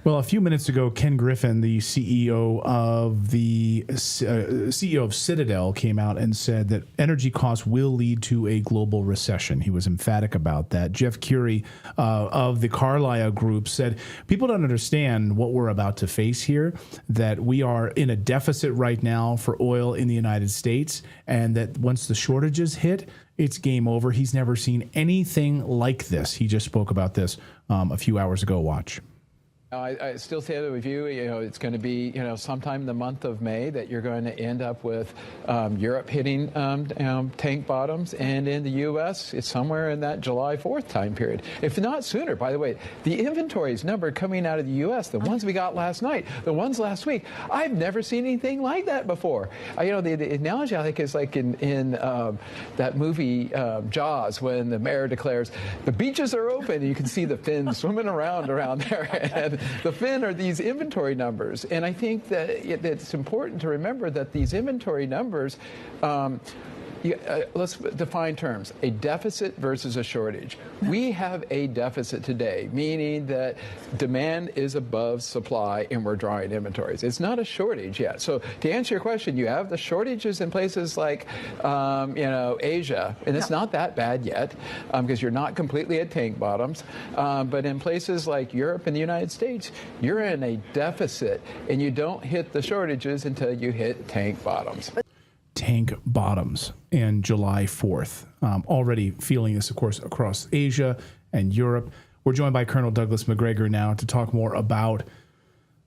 Well, a few minutes ago, Ken Griffin, the CEO of Citadel, came out and said that energy costs will lead to a global recession. He was emphatic about that. Jeff Curie of the Carlyle Group said people don't understand what we're about to face here, that we are in a deficit right now for oil in the United States, and that once the shortages hit, it's game over. He's never seen anything like this. He just spoke about this a few hours ago. Watch. I still say that with you, it's going to be, sometime in the month of May that you're going to end up with Europe hitting tank bottoms, and in the U.S. it's somewhere in that July 4th time period, if not sooner. By the way, the inventories number coming out of the U.S., the ones we got last night, the ones last week, I've never seen anything like that before. The analogy I think is like in that movie Jaws, when the mayor declares the beaches are open, and you can see the fins swimming around there. And the fin are these inventory numbers. And I think that it's important to remember that these inventory numbers, let's define terms, a deficit versus a shortage. We have a deficit today, meaning that demand is above supply and we're drawing inventories. It's not a shortage yet. So to answer your question, you have the shortages in places like, Asia, and it's not that bad yet because you're not completely at tank bottoms. But in places like Europe and the United States, you're in a deficit and you don't hit the shortages until you hit tank bottoms. Tank bottoms and July 4th. Already feeling this, of course, across Asia and Europe. We're joined by Colonel Douglas Macgregor now to talk more about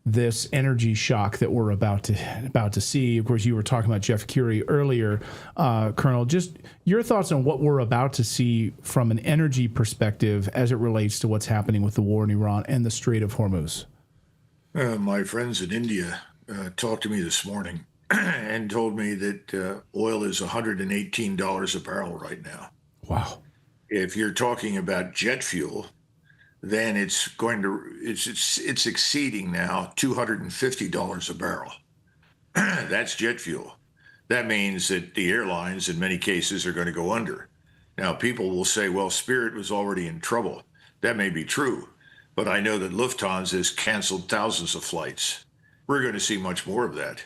this energy shock that we're about to see. Of course, you were talking about Jeff Curie earlier. Colonel, just your thoughts on what we're about to see from an energy perspective as it relates to what's happening with the war in Iran and the Strait of Hormuz. My friends in India talked to me this morning and told me that oil is $118 a barrel right now. Wow. If you're talking about jet fuel, then it's exceeding now $250 a barrel. That's jet fuel. That means that the airlines in many cases are going to go under. Now, people will say, well, Spirit was already in trouble. That may be true, but I know that Lufthansa has canceled thousands of flights. We're going to see much more of that.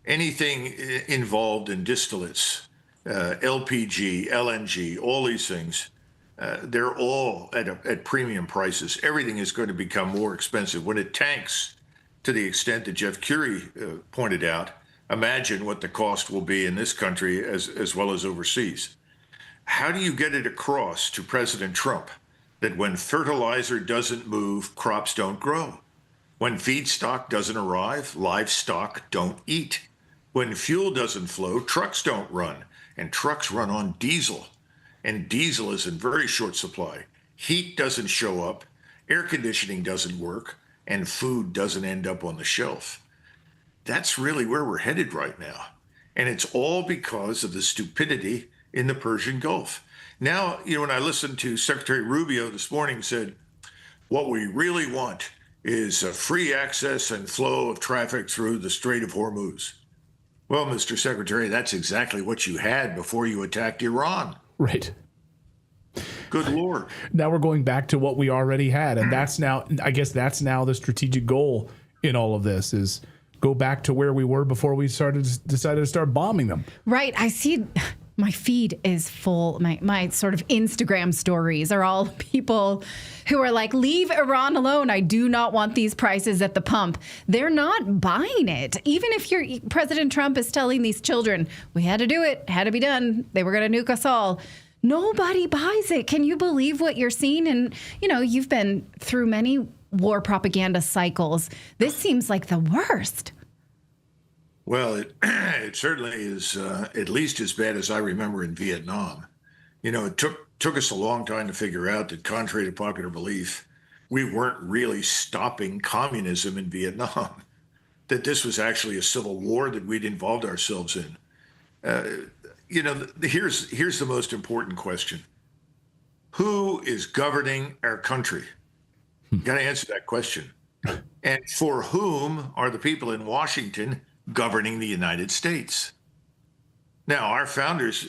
Anything involved in distillates, LPG, LNG, all these things, they're all at premium prices. Everything is going to become more expensive. When it tanks to the extent that Jeff Curie pointed out, imagine what the cost will be in this country as well as overseas. How do you get it across to President Trump that when fertilizer doesn't move, crops don't grow? When feedstock doesn't arrive, livestock don't eat. When fuel doesn't flow, trucks don't run, and trucks run on diesel, and diesel is in very short supply. Heat doesn't show up, air conditioning doesn't work, and food doesn't end up on the shelf. That's really where we're headed right now. And it's all because of the stupidity in the Persian Gulf. Now, when I listened to Secretary Rubio this morning said, what we really want is a free access and flow of traffic through the Strait of Hormuz. Well, Mr. Secretary, that's exactly what you had before you attacked Iran. Right. Good Lord. Now we're going back to what we already had. And that's now, I guess that's now the strategic goal in all of this is go back to where we were before we decided to start bombing them. Right. I see my feed is full. My sort of Instagram stories are all people who are like, leave Iran alone. I do not want these prices at the pump. They're not buying it. Even if President Trump is telling these children, we had to do it, had to be done. They were going to nuke us all. Nobody buys it. Can you believe what you're seeing? And, you've been through many war propaganda cycles. This seems like the worst. Well, it certainly is at least as bad as I remember in Vietnam. It took us a long time to figure out that, contrary to popular belief, we weren't really stopping communism in Vietnam, that this was actually a civil war that we'd involved ourselves in. Here's the most important question. Who is governing our country? You got to answer that question. And for whom are the people in Washington governing the United States? Now, our founders,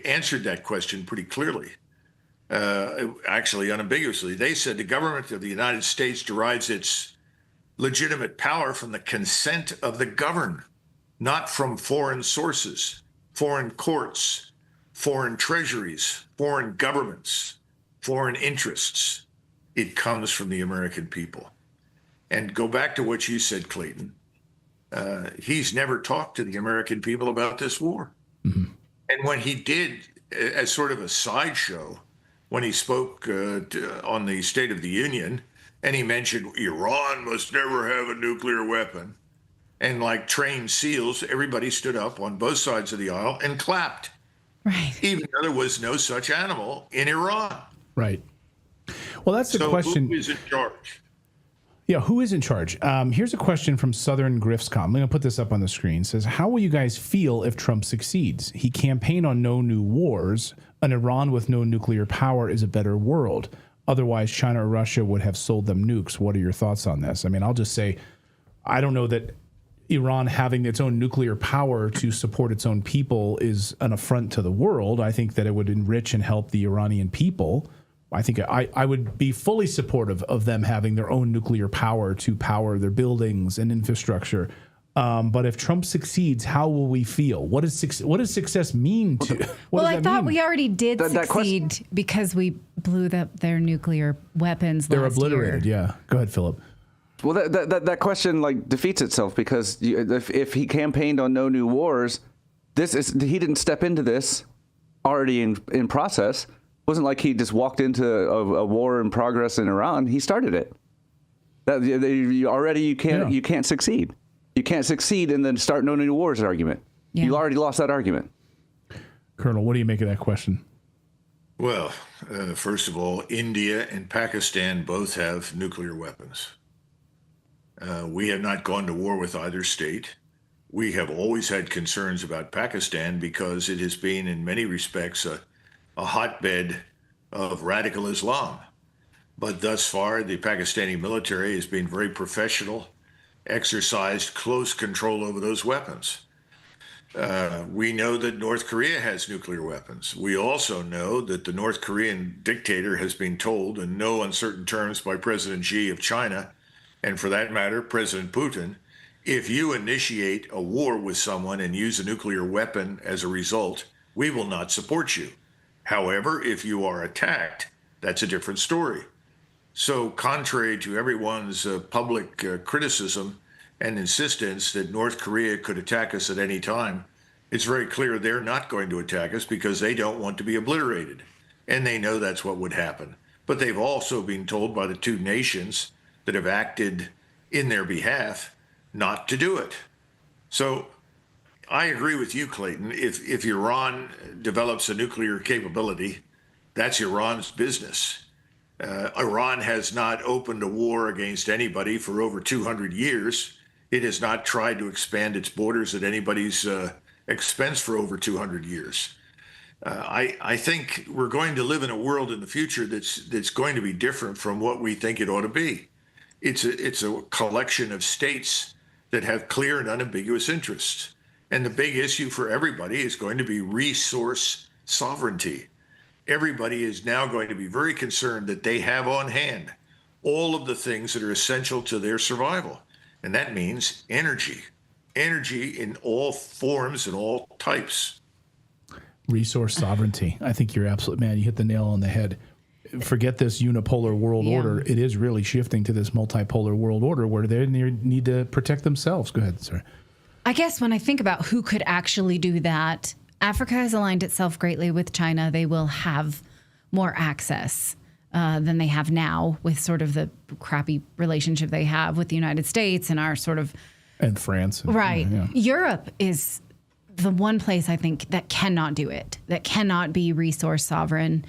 answered that question pretty clearly, actually unambiguously. They said the government of the United States derives its legitimate power from the consent of the governed, not from foreign sources, foreign courts, foreign treasuries, foreign governments, foreign interests. It comes from the American people. And go back to what you said, Clayton. He's never talked to the American people about this war. Mm-hmm. And when he did, as sort of a sideshow, when he spoke on the State of the Union, and he mentioned Iran must never have a nuclear weapon, and like trained seals, everybody stood up on both sides of the aisle and clapped. Right. Even though there was no such animal in Iran. Right. Well, that's the question. Who is in charge? Yeah, who is in charge? Here's a question from Southern Griffscom. I'm going to put this up on the screen. It says, how will you guys feel if Trump succeeds? He campaigned on no new wars. An Iran with no nuclear power is a better world. Otherwise, China or Russia would have sold them nukes. What are your thoughts on this? I mean, I'll just say, I don't know that Iran having its own nuclear power to support its own people is an affront to the world. I think that it would enrich and help the Iranian people. I think I would be fully supportive of them having their own nuclear power to power their buildings and infrastructure. But if Trump succeeds, how will we feel? What does success mean to? Well, I thought we already did succeed because we blew up their nuclear weapons. They're obliterated. Yeah. Go ahead, Philip. Well, that question like defeats itself because if he campaigned on no new wars, he didn't step into this already in process. It wasn't like he just walked into a war in progress in Iran. He started it. You can't succeed. You can't succeed and then start no new wars argument. Yeah. You already lost that argument. Colonel, what do you make of that question? Well, first of all, India and Pakistan both have nuclear weapons. We have not gone to war with either state. We have always had concerns about Pakistan because it has been, in many respects, a hotbed of radical Islam. But thus far, the Pakistani military has been very professional, exercised close control over those weapons. We know that North Korea has nuclear weapons. We also know that the North Korean dictator has been told in no uncertain terms by President Xi of China, and for that matter, President Putin, if you initiate a war with someone and use a nuclear weapon as a result, we will not support you. However, if you are attacked, that's a different story. So contrary to everyone's public criticism and insistence that North Korea could attack us at any time, it's very clear they're not going to attack us because they don't want to be obliterated. And they know that's what would happen. But they've also been told by the two nations that have acted in their behalf not to do it. So I agree with you, Clayton. If Iran develops a nuclear capability, that's Iran's business. Iran has not opened a war against anybody for over 200 years. It has not tried to expand its borders at anybody's expense for over 200 years. I think we're going to live in a world in the future that's going to be different from what we think it ought to be. It's a collection of states that have clear and unambiguous interests. And the big issue for everybody is going to be resource sovereignty. Everybody is now going to be very concerned that they have on hand all of the things that are essential to their survival. And that means energy in all forms and all types. Resource sovereignty. I think you're absolutely, man, you hit the nail on the head. Forget this unipolar world order. It is really shifting to this multipolar world order where they need to protect themselves. Go ahead, sir. I guess when I think about who could actually do that, Africa has aligned itself greatly with China. They will have more access than they have now with sort of the crappy relationship they have with the United States and our sort of... And France. Right. Yeah. Europe is the one place I think that cannot do it, that cannot be resource sovereign.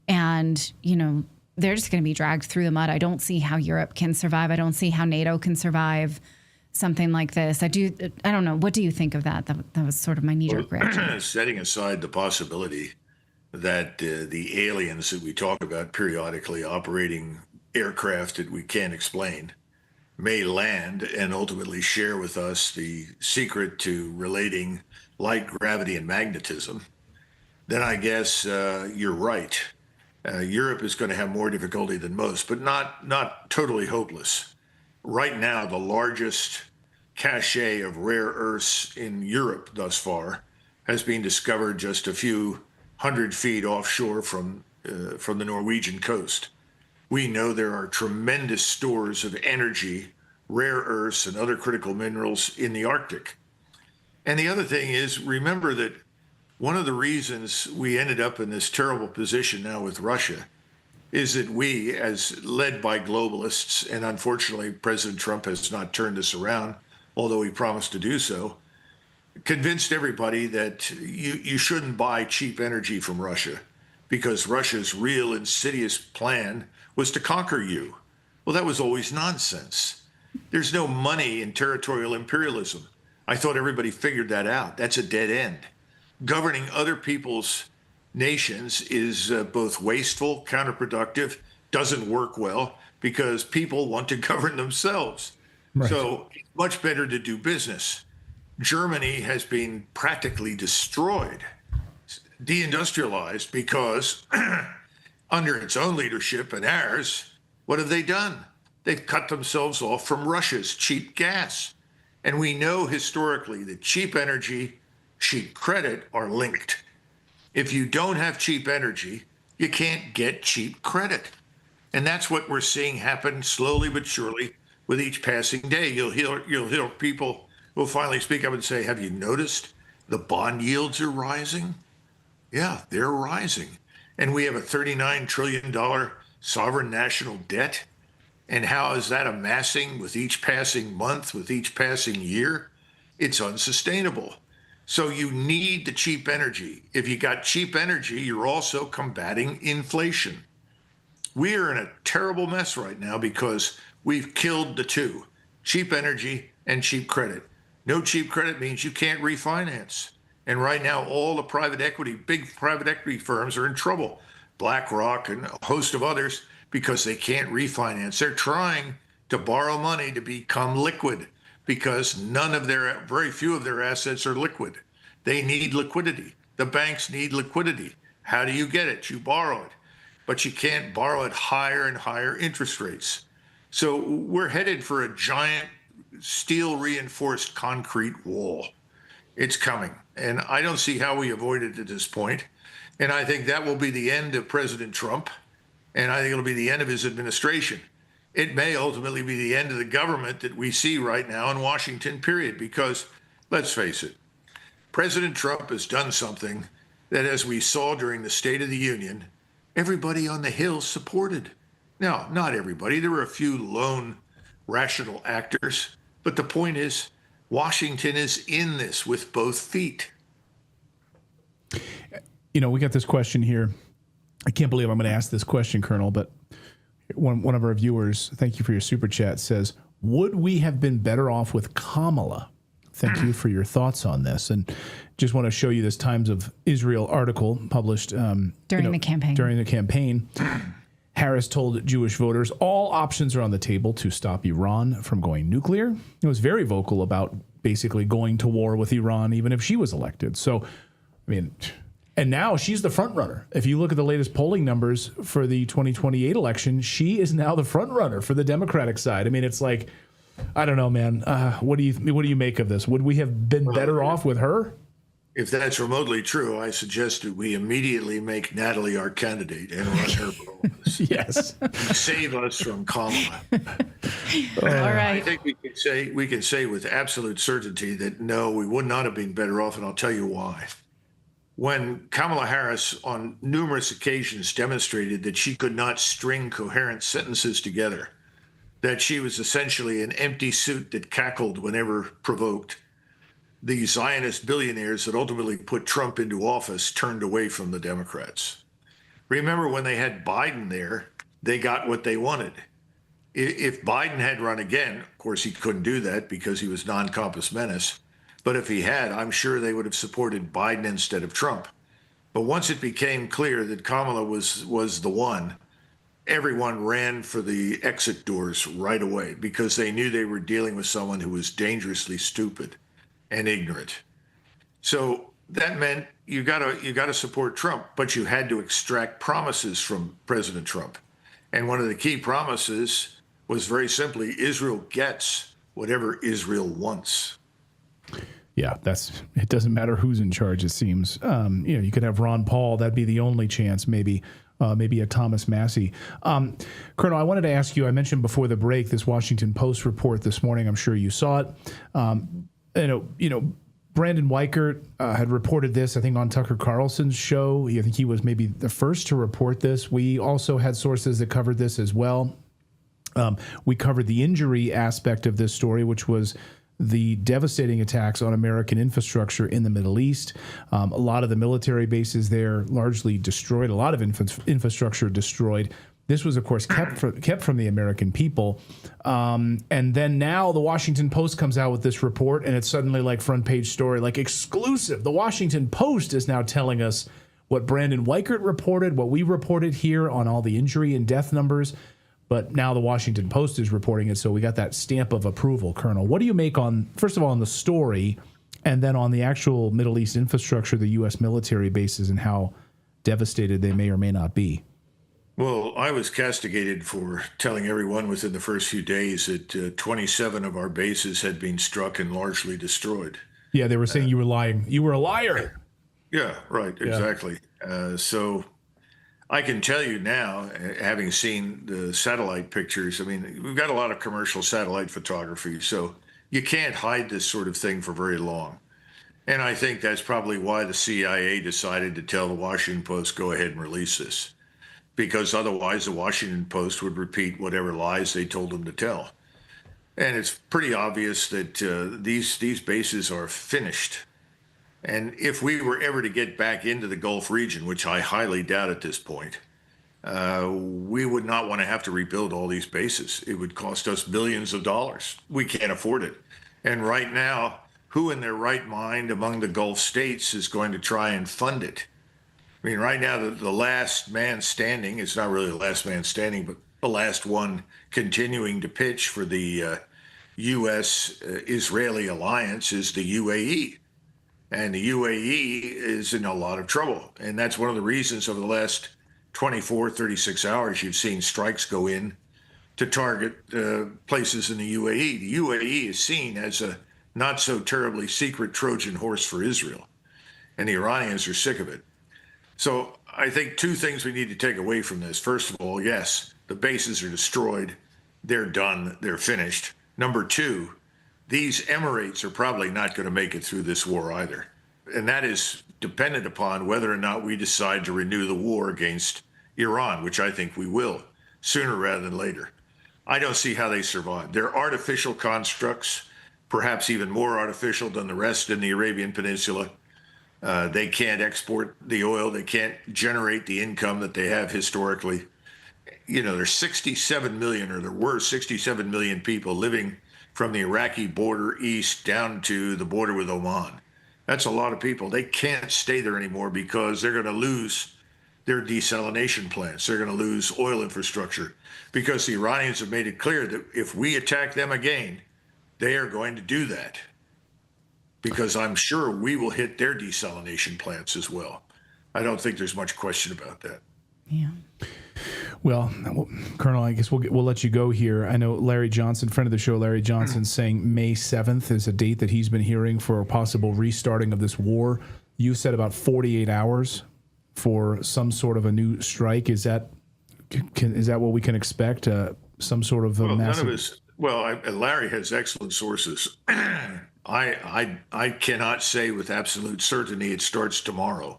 And, you know, they're just going to be dragged through the mud. I don't see how Europe can survive. I don't see how NATO can survive something like this. I don't know. What do you think of that? That was sort of my knee-jerk reaction. Setting aside the possibility that the aliens that we talk about periodically operating aircraft that we can't explain may land and ultimately share with us the secret to relating light, gravity, and magnetism, then I guess you're right. Europe is going to have more difficulty than most, but not totally hopeless. right now, the largest cache of rare earths in Europe thus far has been discovered just a few 100 feet offshore from the Norwegian coast. We know there are tremendous stores of energy, rare earths, and other critical minerals in the Arctic. And the other thing is, remember that one of the reasons we ended up in this terrible position now with Russia is that we, as led by globalists, and unfortunately President Trump has not turned this around, although he promised to do so, convinced everybody that you shouldn't buy cheap energy from Russia because Russia's real insidious plan was to conquer you. Well, that was always nonsense. There's no money in territorial imperialism. I thought everybody figured that out. That's a dead end. Governing other people's nations is both wasteful, counterproductive, doesn't work well because people want to govern themselves. Right. So it's much better to do business. Germany has been practically destroyed, deindustrialized, because under its own leadership and ours, what have they done? They've cut themselves off from Russia's cheap gas. And we know historically that cheap energy, cheap credit are linked. If you don't have cheap energy, you can't get cheap credit. And that's what we're seeing happen slowly but surely with each passing day. You'll hear people who will finally speak up and say, have you noticed the bond yields are rising? Yeah, they're rising. And we have a $39 trillion sovereign national debt. And how is that amassing with each passing month, with each passing year? It's unsustainable. So you need the cheap energy. If you got cheap energy, you're also combating inflation. We are in a terrible mess right now because we've killed the two, cheap energy and cheap credit. No cheap credit means you can't refinance. And right now, all the big private equity firms are in trouble. BlackRock and a host of others, because they can't refinance. They're trying to borrow money to become liquid because very few of their assets are liquid. They need liquidity. The banks need liquidity. How do you get it? You borrow it, but you can't borrow at higher and higher interest rates. So we're headed for a giant steel reinforced concrete wall. It's coming. And I don't see how we avoid it at this point. And I think that will be the end of President Trump. And I think it'll be the end of his administration. It may ultimately be the end of the government that we see right now in Washington, period, because let's face it, President Trump has done something that, as we saw during the State of the Union, everybody on the Hill supported. Now, not everybody. There were a few lone rational actors. But the point is, Washington is in this with both feet. You know, we got this question here. I can't believe I'm going to ask this question, Colonel, but one of our viewers, thank you for your super chat, says, would we have been better off with Kamala? Thank you for your thoughts on this. And just want to show you this Times of Israel article published during the campaign. During the campaign. Harris told Jewish voters all options are on the table to stop Iran from going nuclear. He was very vocal about basically going to war with Iran, even if she was elected. So, I mean, and now she's the front runner. If you look at the latest polling numbers for the 2028 election, she is now the front runner for the Democratic side. I mean, it's like, I don't know, man. What do you make of this? Would we have been better off with her? If that's remotely true, I suggest that we immediately make Natalie our candidate and run her for office. Yes. Save us from Kamala. All right. I think we can say with absolute certainty that no, we would not have been better off, and I'll tell you why. When Kamala Harris on numerous occasions demonstrated that she could not string coherent sentences together, that she was essentially an empty suit that cackled whenever provoked, the Zionist billionaires that ultimately put Trump into office turned away from the Democrats. Remember when they had Biden there, they got what they wanted. If Biden had run again, of course he couldn't do that because he was non-compos menace, but if he had, I'm sure they would have supported Biden instead of Trump. But once it became clear that Kamala was the one, everyone ran for the exit doors right away because they knew they were dealing with someone who was dangerously stupid and ignorant. So that meant you gotta support Trump, but you had to extract promises from President Trump. And one of the key promises was very simply Israel gets whatever Israel wants. Yeah, it doesn't matter who's in charge, it seems. You could have Ron Paul. That'd be the only chance, maybe a Thomas Massey. Colonel, I wanted to ask you, I mentioned before the break, this Washington Post report this morning. I'm sure you saw it. Brandon Weichert had reported this, I think, on Tucker Carlson's show. I think he was maybe the first to report this. We also had sources that covered this as well. We covered the injury aspect of this story, which was the devastating attacks on American infrastructure in the Middle East. A lot of the military bases there largely destroyed, a lot of infrastructure destroyed. This was, of course, kept from the American people. And then now the Washington Post comes out with this report, and it's suddenly like front page story, like exclusive. The Washington Post is now telling us what Brandon Weichert reported, what we reported here on all the injury and death numbers. But now the Washington Post is reporting it, so we got that stamp of approval. Colonel, what do you make on, first of all, on the story, and then on the actual Middle East infrastructure, the U.S. military bases, and how devastated they may or may not be? Well, I was castigated for telling everyone within the first few days that 27 of our bases had been struck and largely destroyed. Yeah, they were saying you were lying. You were a liar. Yeah, right, exactly. So I can tell you now, having seen the satellite pictures, I mean, we've got a lot of commercial satellite photography, so you can't hide this sort of thing for very long. And I think that's probably why the CIA decided to tell the Washington Post, go ahead and release this, because otherwise the Washington Post would repeat whatever lies they told them to tell. And it's pretty obvious that these bases are finished. And if we were ever to get back into the Gulf region, which I highly doubt at this point, we would not want to have to rebuild all these bases. It would cost us billions of dollars. We can't afford it. And right now, who in their right mind among the Gulf states is going to try and fund it? I mean, right now, the last man standing, it's not really the last man standing, but the last one continuing to pitch for the U.S.-Israeli alliance is the UAE. And the UAE is in a lot of trouble. And that's one of the reasons over the last 24, 36 hours, you've seen strikes go in to target places in the UAE. The UAE is seen as a not so terribly secret Trojan horse for Israel. And the Iranians are sick of it. So I think two things we need to take away from this. First of all, yes, the bases are destroyed. They're done. They're finished. Number two, these Emirates are probably not going to make it through this war either. And that is dependent upon whether or not we decide to renew the war against Iran, which I think we will, sooner rather than later. I don't see how they survive. They're artificial constructs, perhaps even more artificial than the rest in the Arabian Peninsula. They can't export the oil. They can't generate the income that they have historically. You know, there's 67 million, or there were 67 million people living from the Iraqi border east down to the border with Oman. That's a lot of people. They can't stay there anymore because they're going to lose their desalination plants. They're going to lose oil infrastructure because the Iranians have made it clear that if we attack them again, they are going to do that, because I'm sure we will hit their desalination plants as well. I don't think there's much question about that. Yeah. Well, Colonel, I guess we'll let you go here. I know Larry Johnson, friend of the show, Larry Johnson, saying May 7th is a date that he's been hearing for a possible restarting of this war. You said about 48 hours for some sort of a new strike. Is that what we can expect? Some sort of a massive... None of us. Well, Larry has excellent sources. I cannot say with absolute certainty it starts tomorrow.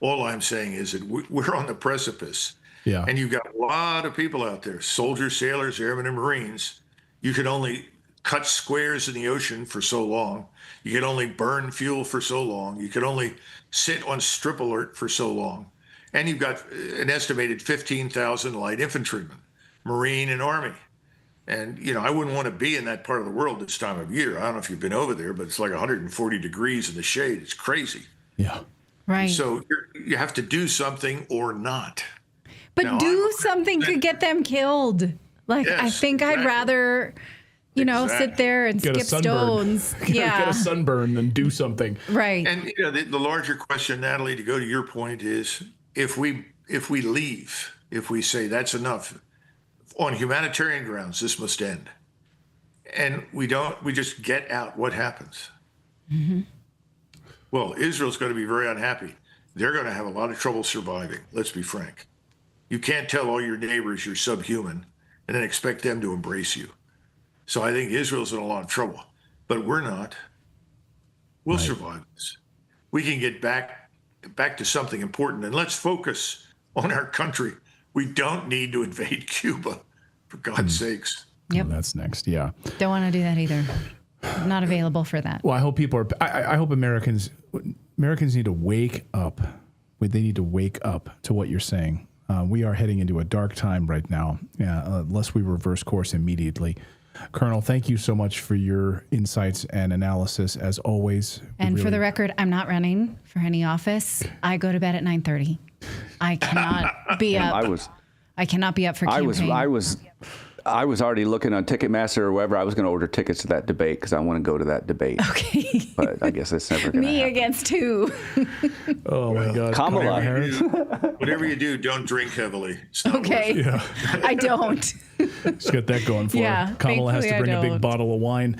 All I'm saying is that we're on the precipice. Yeah. And you've got a lot of people out there, soldiers, sailors, airmen, and Marines. You can only cut squares in the ocean for so long. You can only burn fuel for so long. You can only sit on strip alert for so long. And you've got an estimated 15,000 light infantrymen, Marine and Army. And, you know, I wouldn't want to be in that part of the world this time of year. I don't know if you've been over there, but it's like 140 degrees in the shade. It's crazy. Yeah. Right. So you have to do something or not. But Now, do something to get them killed. Like, Yes, I think exactly. I'd rather, sit there and Get a skip sunburn. stones. Get a sunburn and do something. Right. And the larger question, Natalie, to go to your point, is if we leave, if we say that's enough, on humanitarian grounds, this must end. And we just get out. What happens? Mm-hmm. Well, Israel's going to be very unhappy. They're going to have a lot of trouble surviving. Let's be frank. You can't tell all your neighbors you're subhuman and then expect them to embrace you. So I think Israel's in a lot of trouble, but we're not. We'll survive this. We can get back to something important, and let's focus on our country. We don't need to invade Cuba, for God's sakes. Yep. Well, that's next. Yeah. Don't want to do that either. Not available for that. Well, I hope people are. I hope Americans need to wake up. They need to wake up to what you're saying. We are heading into a dark time right now, unless we reverse course immediately. Colonel, thank you so much for your insights and analysis, as always. And for the record, I'm not running for any office. I go to bed at 9:30. I cannot be up. I cannot be up for campaign. I was already looking on Ticketmaster or wherever. I was going to order tickets to that debate because I want to go to that debate. Okay. But I guess it's never going to happen. Me against who? Oh, my God. Kamala. Whatever you do, don't drink heavily. Okay. Yeah. I don't. She's got that going for her. Kamala has to bring a big bottle of wine.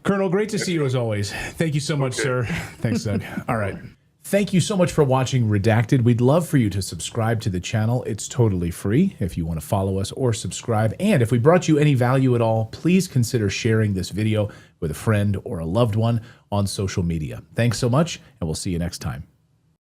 Colonel, great to see you as always. Thank you so much, sir. Thanks, Doug. All right. Thank you so much for watching Redacted. We'd love for you to subscribe to the channel. It's totally free if you want to follow us or subscribe. And if we brought you any value at all, please consider sharing this video with a friend or a loved one on social media. Thanks so much, and we'll see you next time.